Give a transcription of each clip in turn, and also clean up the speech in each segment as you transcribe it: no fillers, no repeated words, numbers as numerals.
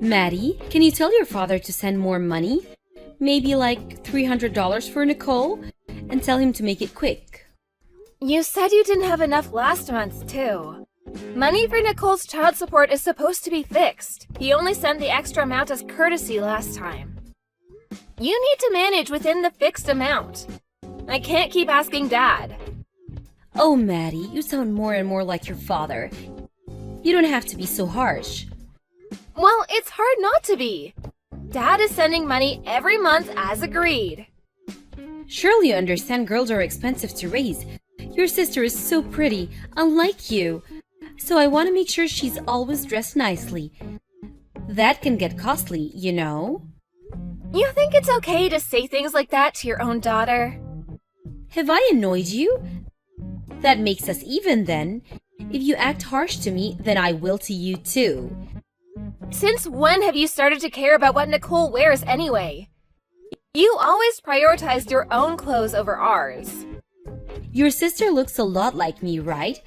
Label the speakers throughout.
Speaker 1: Maddie, can you tell your father to send more money? Maybe like $300 for Nicole? And tell him to make it quick.
Speaker 2: You said you didn't have enough last month, too. Money for Nicole's child support is supposed to be fixed. He only sent the extra amount as courtesy last time. You need to manage within the fixed amount. I can't keep asking Dad.
Speaker 1: Oh, Maddie, you sound more and more like your father. You don't have to be so harsh.
Speaker 2: Well, it's hard not to be. Dad is sending money every month as agreed.
Speaker 1: Surely you understand girls are expensive to raise. Your sister is so pretty, unlike you. So I want to make sure she's always dressed nicely. That can get costly, you know.
Speaker 2: You think it's okay to say things like that to your own daughter?
Speaker 1: Have I annoyed you? That makes us even then. If you act harsh to me, then I will to you too.
Speaker 2: Since when have you started to care about what Nicole wears anyway? You always prioritized your own clothes over ours.
Speaker 1: Your sister looks a lot like me, right?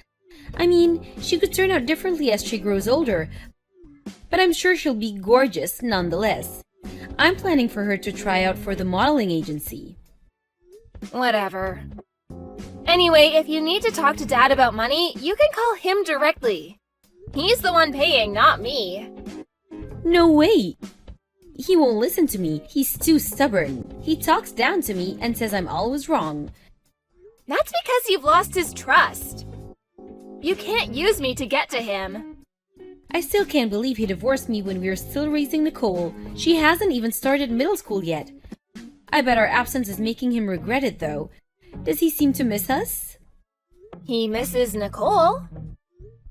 Speaker 1: I mean, she could turn out differently as she grows older, but I'm sure she'll be gorgeous nonetheless. I'm planning for her to try out for the modeling agency.
Speaker 2: Whatever. Anyway, if you need to talk to Dad about money, you can call him directly. He's the one paying, not me.
Speaker 1: No way! He won't listen to me. He's too stubborn. He talks down to me and says I'm always wrong.
Speaker 2: That's because you've lost his trust. You can't use me to get to him.
Speaker 1: I still can't believe he divorced me when we were still raising Nicole. She hasn't even started middle school yet. I bet our absence is making him regret it, though. Does he seem to miss us?
Speaker 2: He misses Nicole.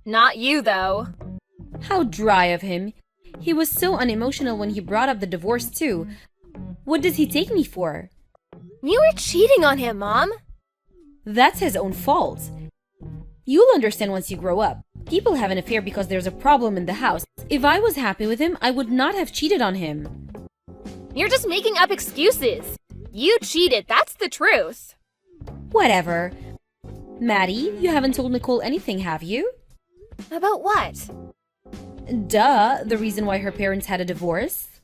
Speaker 2: Not you, though.
Speaker 1: How dry of him. He was so unemotional when he brought up the divorce, too. What does he take me for?
Speaker 2: You were cheating on him, Mom.
Speaker 1: That's his own fault. You'll understand once you grow up. People have an affair because there's a problem in the house. If I was happy with him, I would not have cheated on him.
Speaker 2: You're just making up excuses. You cheated, that's the truth.
Speaker 1: Whatever. Maddie, you haven't told Nicole anything, have you?
Speaker 2: About what?
Speaker 1: Duh, the reason why her parents had a divorce.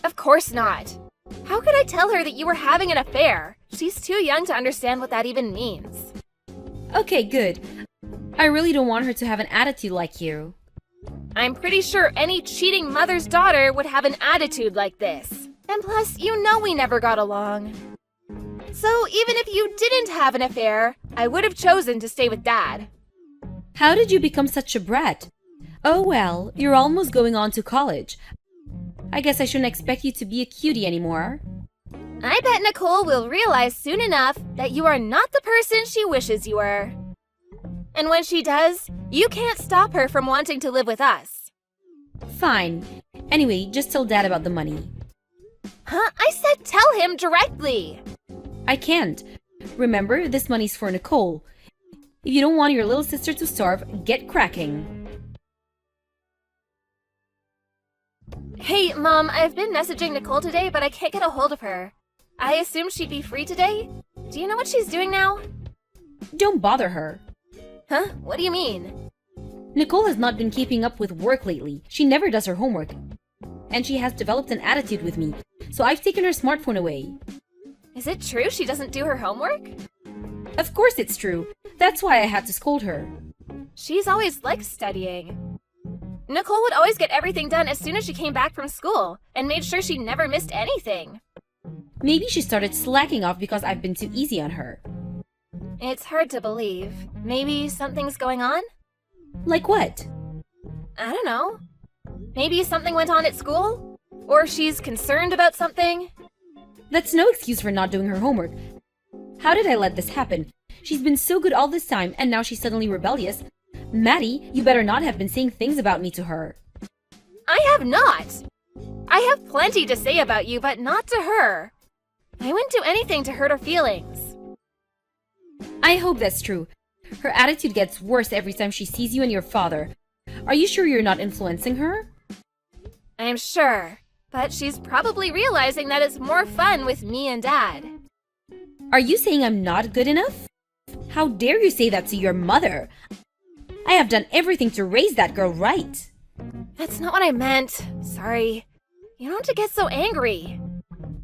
Speaker 2: Of course not. How could I tell her that you were having an affair? She's too young to understand what that even means.
Speaker 1: Okay, good. I really don't want her to have an attitude like you.
Speaker 2: I'm pretty sure any cheating mother's daughter would have an attitude like this. And plus, you know we never got along. So even if you didn't have an affair, I would have chosen to stay with Dad.
Speaker 1: How did you become such a brat? Oh well, you're almost going on to college. I guess I shouldn't expect you to be a cutie anymore.
Speaker 2: I bet Nicole will realize soon enough that you are not the person she wishes you were. And when she does, you can't stop her from wanting to live with us.
Speaker 1: Fine. Anyway, just tell Dad about the money.
Speaker 2: Huh? I said tell him directly.
Speaker 1: I can't. Remember, this money's for Nicole. If you don't want your little sister to starve, get cracking.
Speaker 2: Hey, Mom, I've been messaging Nicole today, but I can't get a hold of her. I assume she'd be free today? Do you know what she's doing now?
Speaker 1: Don't bother her.
Speaker 2: Huh? What do you mean?
Speaker 1: Nicole has not been keeping up with work lately. She never does her homework. And she has developed an attitude with me, so I've taken her smartphone away.
Speaker 2: Is it true she doesn't do her homework?
Speaker 1: Of course it's true. That's why I had to scold her.
Speaker 2: She's always liked studying. Nicole would always get everything done as soon as she came back from school and made sure she never missed anything.
Speaker 1: Maybe she started slacking off because I've been too easy on her.
Speaker 2: It's hard to believe. Maybe something's going on?
Speaker 1: Like what?
Speaker 2: I don't know. Maybe something went on at school? Or she's concerned about something?
Speaker 1: That's no excuse for not doing her homework. How did I let this happen? She's been so good all this time, and now she's suddenly rebellious. Maddie, you better not have been saying things about me to her.
Speaker 2: I have not! I have plenty to say about you, but not to her. I wouldn't do anything to hurt her feelings.
Speaker 1: I hope that's true. Her attitude gets worse every time she sees you and your father. Are you sure you're not influencing her?
Speaker 2: I'm sure, but she's probably realizing that it's more fun with me and Dad.
Speaker 1: Are you saying I'm not good enough? How dare you say that to your mother? I have done everything to raise that girl right.
Speaker 2: That's not what I meant. Sorry. You don't have to get so angry.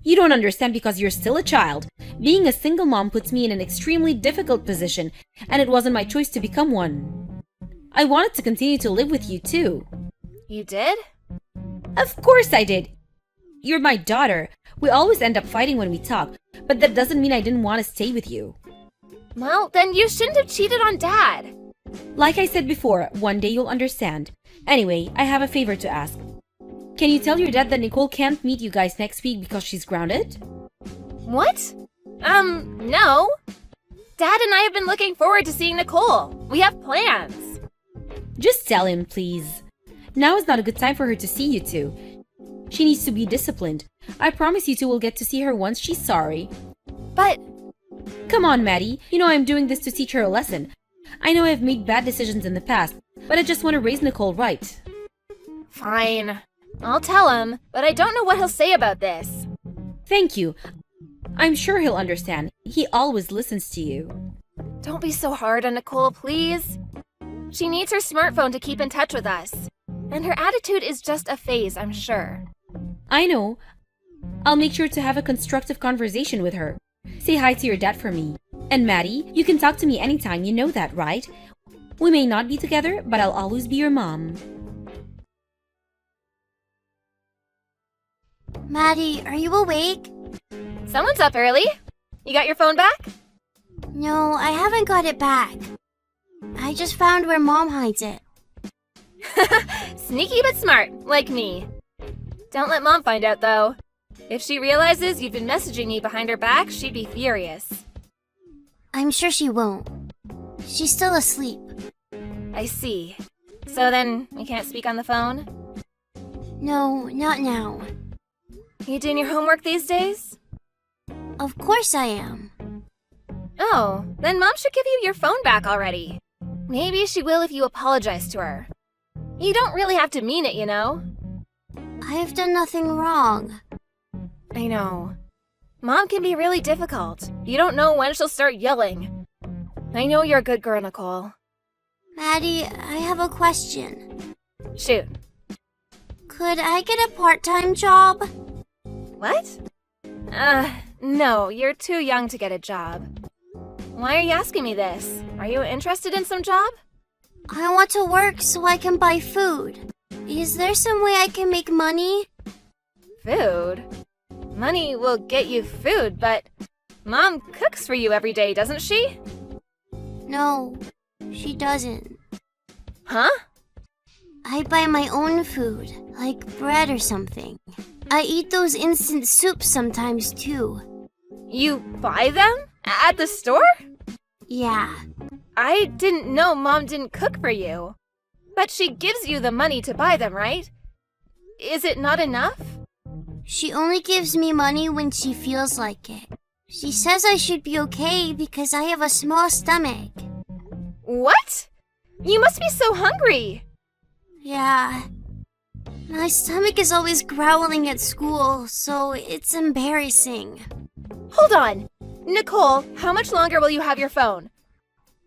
Speaker 1: You don't understand because you're still a child. Being a single mom puts me in an extremely difficult position, and it wasn't my choice to become one. I wanted to continue to live with you too.
Speaker 2: You did?
Speaker 1: Of course I did. You're my daughter. We always end up fighting when we talk, but that doesn't mean I didn't want to stay with you.
Speaker 2: Well, then you shouldn't have cheated on Dad.
Speaker 1: Like I said before, one day you'll understand. Anyway, I have a favor to ask. Can you tell your dad that Nicole can't meet you guys next week because she's grounded?
Speaker 2: What? No. Dad and I have been looking forward to seeing Nicole. We have plans.
Speaker 1: Just tell him, please. Now is not a good time for her to see you two. She needs to be disciplined. I promise you two will get to see her once she's sorry.
Speaker 2: But...
Speaker 1: Come on, Maddie. You know I'm doing this to teach her a lesson. I know I've made bad decisions in the past, but I just want to raise Nicole right.
Speaker 2: Fine. I'll tell him, but I don't know what he'll say about this.
Speaker 1: Thank you. I'm sure he'll understand. He always listens to you.
Speaker 2: Don't be so hard on Nicole, please. She needs her smartphone to keep in touch with us. And her attitude is just a phase, I'm sure.
Speaker 1: I know. I'll make sure to have a constructive conversation with her. Say hi to your dad for me. And Maddie, you can talk to me anytime, you know that, right? We may not be together, but I'll always be your mom.
Speaker 3: Maddie, are you awake?
Speaker 2: Someone's up early. You got your phone back?
Speaker 3: No, I haven't got it back. I just found where Mom hides it.
Speaker 2: Sneaky but smart, like me. Don't let Mom find out, though. If she realizes you've been messaging me behind her back, she'd be furious.
Speaker 3: I'm sure she won't. She's still asleep.
Speaker 2: I see. So then, we can't speak on the phone?
Speaker 3: No, not now.
Speaker 2: You doing your homework these days?
Speaker 3: Of course I am.
Speaker 2: Oh, then Mom should give you your phone back already. Maybe she will if you apologize to her. You don't really have to mean it, you know?
Speaker 3: I've done nothing wrong.
Speaker 2: I know. Mom can be really difficult. You don't know when she'll start yelling. I know you're a good girl, Nicole.
Speaker 3: Maddie, I have a question.
Speaker 2: Shoot.
Speaker 3: Could I get a part-time job?
Speaker 2: What? No, you're too young to get a job. Why are you asking me this? Are you interested in some job?
Speaker 3: I want to work so I can buy food. Is there some way I can make money?
Speaker 2: Food? Money will get you food, but Mom cooks for you every day, doesn't she?
Speaker 3: No, she doesn't.
Speaker 2: Huh?
Speaker 3: I buy my own food, like bread or something. I eat those instant soups sometimes too.
Speaker 2: You buy them? At the store?
Speaker 3: Yeah.
Speaker 2: I didn't know Mom didn't cook for you. But she gives you the money to buy them, right? Is it not enough?
Speaker 3: She only gives me money when she feels like it. She says I should be okay because I have a small stomach.
Speaker 2: What? You must be so hungry.
Speaker 3: Yeah. My stomach is always growling at school, so it's embarrassing.
Speaker 2: Hold on. Nicole, how much longer will you have your phone?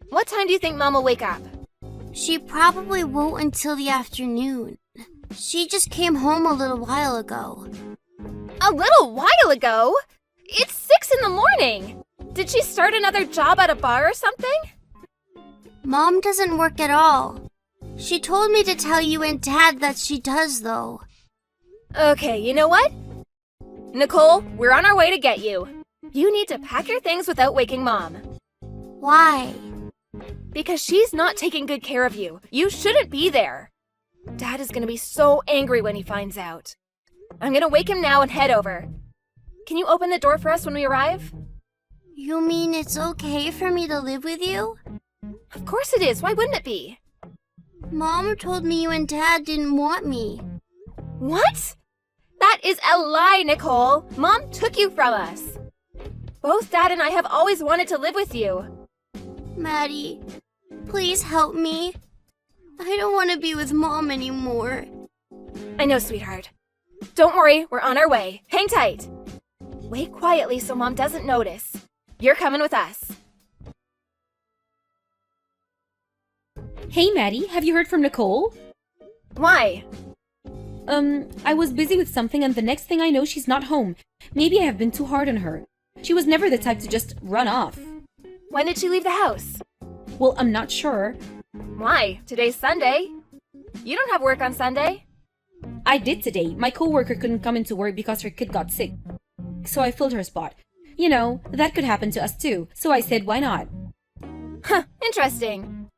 Speaker 2: What time do you think Mom will wake up?
Speaker 3: She probably won't until the afternoon. She just came home a little while ago.
Speaker 2: A little while ago? It's 6 in the morning. Did she start another job at a bar or something?
Speaker 3: Mom doesn't work at all. She told me to tell you and Dad that she does, though.
Speaker 2: Okay, you know what? Nicole, we're on our way to get you. You need to pack your things without waking Mom.
Speaker 3: Why?
Speaker 2: Because she's not taking good care of you. You shouldn't be there. Dad is gonna be so angry when he finds out. I'm gonna wake him now and head over. Can you open the door for us when we arrive?
Speaker 3: You mean it's okay for me to live with you?
Speaker 2: Of course it is. Why wouldn't it be?
Speaker 3: Mom told me you and Dad didn't want me.
Speaker 2: What? That is a lie, Nicole. Mom took you from us. Both Dad and I have always wanted to live with you.
Speaker 3: Maddie, please help me. I don't want to be with Mom anymore.
Speaker 2: I know, sweetheart. Don't worry, we're on our way. Hang tight. Wait quietly so Mom doesn't notice. You're coming with us.
Speaker 1: Hey, Maddie, have you heard from Nicole?
Speaker 2: Why?
Speaker 1: I was busy with something and the next thing I know she's not home. Maybe I have been too hard on her. She was never the type to just run off.
Speaker 2: When did she leave the house?
Speaker 1: Well, I'm not sure.
Speaker 2: Why? Today's Sunday. You don't have work on Sunday.
Speaker 1: I did today. My coworker couldn't come into work because her kid got sick. So I filled her spot. You know, that could happen to us too. So I said, why not?
Speaker 2: Huh, interesting.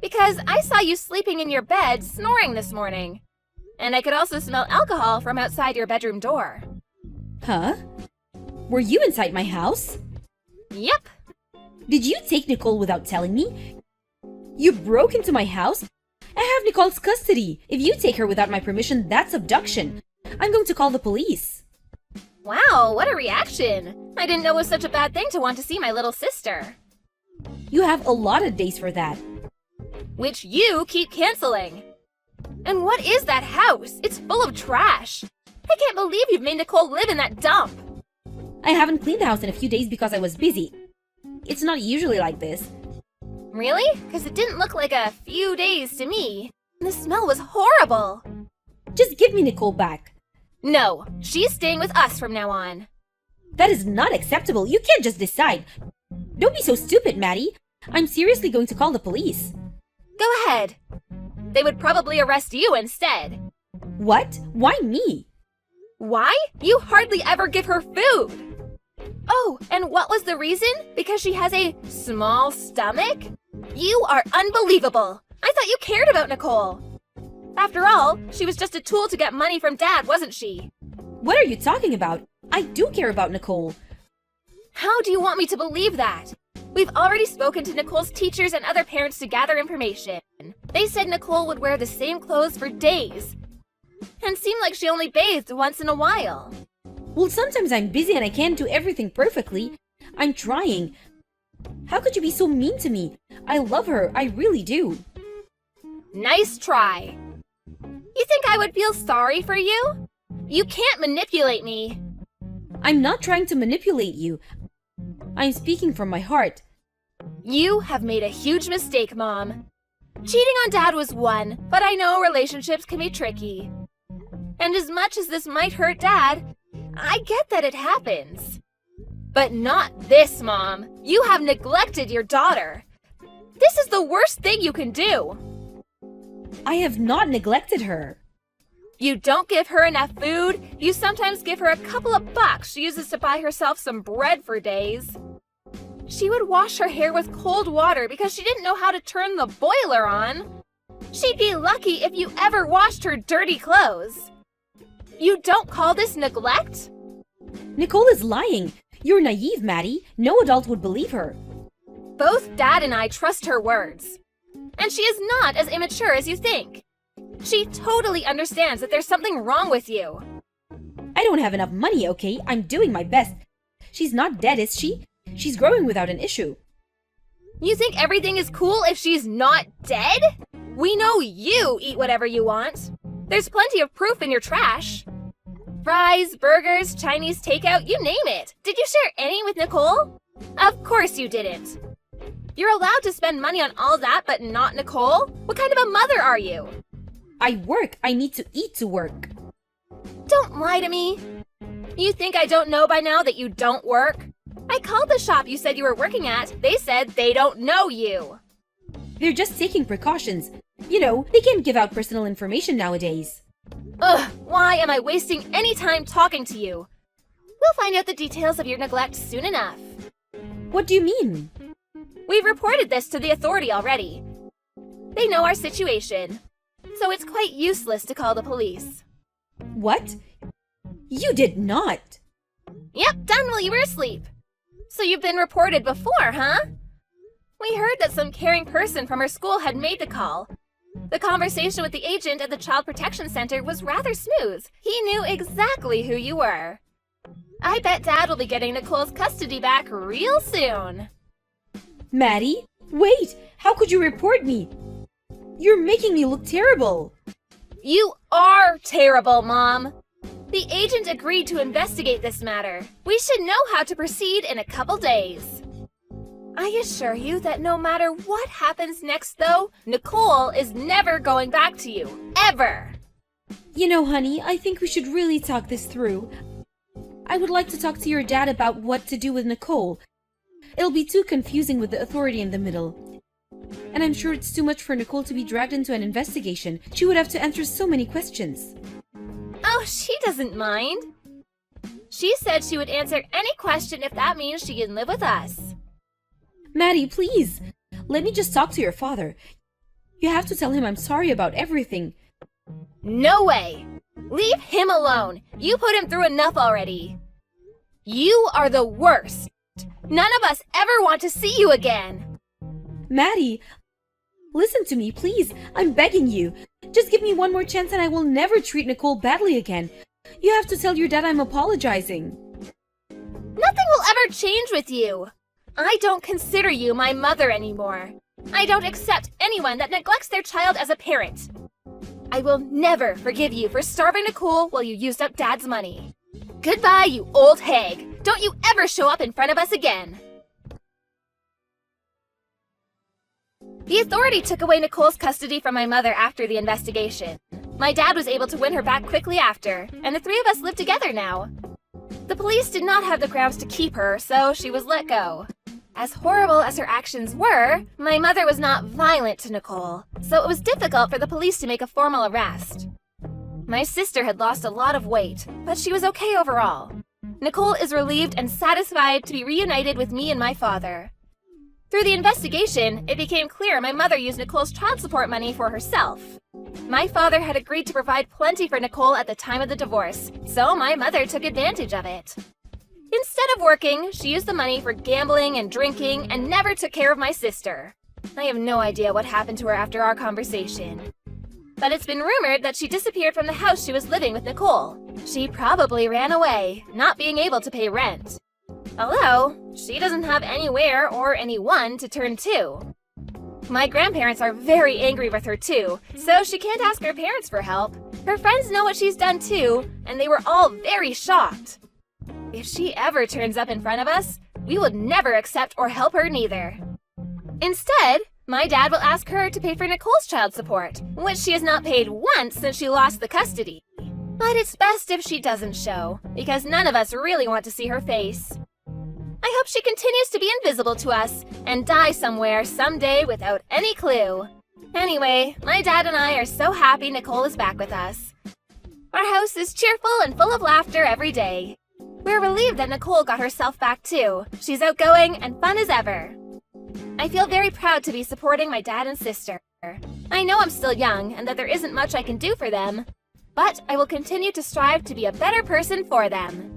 Speaker 2: Because I saw you sleeping in your bed, snoring this morning. And I could also smell alcohol from outside your bedroom door.
Speaker 1: Huh? Were you inside my house?
Speaker 2: Yep.
Speaker 1: Did you take Nicole without telling me? You broke into my house? I have Nicole's custody. If you take her without my permission, that's abduction. I'm going to call the police.
Speaker 2: Wow, what a reaction. I didn't know it was such a bad thing to want to see my little sister.
Speaker 1: You have a lot of days for that.
Speaker 2: Which you keep canceling. And what is that house? It's full of trash. I can't believe you've made Nicole live in that dump.
Speaker 1: I haven't cleaned the house in a few days because I was busy. It's not usually like this.
Speaker 2: Really? Because it didn't look like a few days to me. The smell was horrible.
Speaker 1: Just give me Nicole back.
Speaker 2: No, she's staying with us from now on.
Speaker 1: That is not acceptable. You can't just decide. Don't be so stupid, Maddie. I'm seriously going to call the police.
Speaker 2: Go ahead. They would probably arrest you instead.
Speaker 1: What? Why me?
Speaker 2: Why? You hardly ever give her food. Oh, and what was the reason? Because she has a small stomach? You are unbelievable. I thought you cared about Nicole. After all, she was just a tool to get money from Dad, wasn't she?
Speaker 1: What are you talking about? I do care about Nicole.
Speaker 2: How do you want me to believe that? We've already spoken to Nicole's teachers and other parents to gather information. They said Nicole would wear the same clothes for days and seemed like she only bathed once in a while.
Speaker 1: Well, sometimes I'm busy and I can't do everything perfectly. I'm trying. How could you be so mean to me? I love her. I really do.
Speaker 2: Nice try. You think I would feel sorry for you? You can't manipulate me.
Speaker 1: I'm not trying to manipulate you. I'm speaking from my heart.
Speaker 2: You have made a huge mistake, Mom. Cheating on Dad was one, but I know relationships can be tricky. And as much as this might hurt Dad, I get that it happens. But not this, Mom. You have neglected your daughter. This is the worst thing you can do.
Speaker 1: I have not neglected her.
Speaker 2: You don't give her enough food. You sometimes give her a couple of bucks she uses to buy herself some bread for days. She would wash her hair with cold water because she didn't know how to turn the boiler on. She'd be lucky if you ever washed her dirty clothes. You don't call this neglect?
Speaker 1: Nicole is lying. You're naive, Maddie. No adult would believe her.
Speaker 2: Both Dad and I trust her words. And she is not as immature as you think. She totally understands that there's something wrong with you.
Speaker 1: I don't have enough money, okay? I'm doing my best. She's not dead, is she? She's growing without an issue.
Speaker 2: You think everything is cool if she's not dead? We know you eat whatever you want. There's plenty of proof in your trash. Fries, burgers, Chinese takeout, you name it. Did you share any with Nicole? Of course you didn't. You're allowed to spend money on all that, but not Nicole? What kind of a mother are you?
Speaker 1: I work. I need to eat to work.
Speaker 2: Don't lie to me. You think I don't know by now that you don't work? I called the shop you said you were working at. They said they don't know you.
Speaker 1: They're just taking precautions. You know, they can't give out personal information nowadays.
Speaker 2: Ugh, why am I wasting any time talking to you? We'll find out the details of your neglect soon enough.
Speaker 1: What do you mean?
Speaker 2: We've reported this to the authority already. They know our situation, so it's quite useless to call the police.
Speaker 1: What? You did not.
Speaker 2: Yep, done while you were asleep. So you've been reported before, huh? We heard that some caring person from her school had made the call. The conversation with the agent at the Child Protection Center was rather smooth. He knew exactly who you were. I bet Dad will be getting Nicole's custody back real soon.
Speaker 1: Maddie, wait! How could you report me? You're making me look terrible.
Speaker 2: You are terrible, Mom. The agent agreed to investigate this matter. We should know how to proceed in a couple days. I assure you that no matter what happens next, though, Nicole is never going back to you. Ever!
Speaker 1: You know, honey, I think we should really talk this through. I would like to talk to your dad about what to do with Nicole. It'll be too confusing with the authority in the middle. And I'm sure it's too much for Nicole to be dragged into an investigation. She would have to answer so many questions.
Speaker 2: Oh, she doesn't mind. She said she would answer any question if that means she can live with us.
Speaker 1: Maddie, please. Let me just talk to your father. You have to tell him I'm sorry about everything.
Speaker 2: No way! Leave him alone. You put him through enough already. You are the worst. None of us ever want to see you again.
Speaker 1: Maddie, listen to me, please. I'm begging you. Just give me one more chance and I will never treat Nicole badly again. You have to tell your dad I'm apologizing.
Speaker 2: Nothing will ever change with you. I don't consider you my mother anymore. I don't accept anyone that neglects their child as a parent. I will never forgive you for starving Nicole while you used up Dad's money. Goodbye, you old hag. Don't you ever show up in front of us again. The authority took away Nicole's custody from my mother after the investigation. My dad was able to win her back quickly after, and the three of us live together now. The police did not have the grounds to keep her, so she was let go. As horrible as her actions were, my mother was not violent to Nicole, so it was difficult for the police to make a formal arrest. My sister had lost a lot of weight, but she was okay overall. Nicole is relieved and satisfied to be reunited with me and my father. Through the investigation, it became clear my mother used Nicole's child support money for herself. My father had agreed to provide plenty for Nicole at the time of the divorce, so my mother took advantage of it. Instead of working, she used the money for gambling and drinking and never took care of my sister. I have no idea what happened to her after our conversation. But it's been rumored that she disappeared from the house she was living with Nicole. She probably ran away, not being able to pay rent. Although, she doesn't have anywhere or anyone to turn to. My grandparents are very angry with her too, so she can't ask her parents for help. Her friends know what she's done too, and they were all very shocked. If she ever turns up in front of us, we would never accept or help her neither. Instead, my dad will ask her to pay for Nicole's child support, which she has not paid once since she lost the custody. But it's best if she doesn't show, because none of us really want to see her face. I hope she continues to be invisible to us and die somewhere someday without any clue. Anyway, my dad and I are so happy Nicole is back with us. Our house is cheerful and full of laughter every day. We're relieved that Nicole got herself back too. She's outgoing and fun as ever. I feel very proud to be supporting my dad and sister. I know I'm still young and that there isn't much I can do for them, but I will continue to strive to be a better person for them.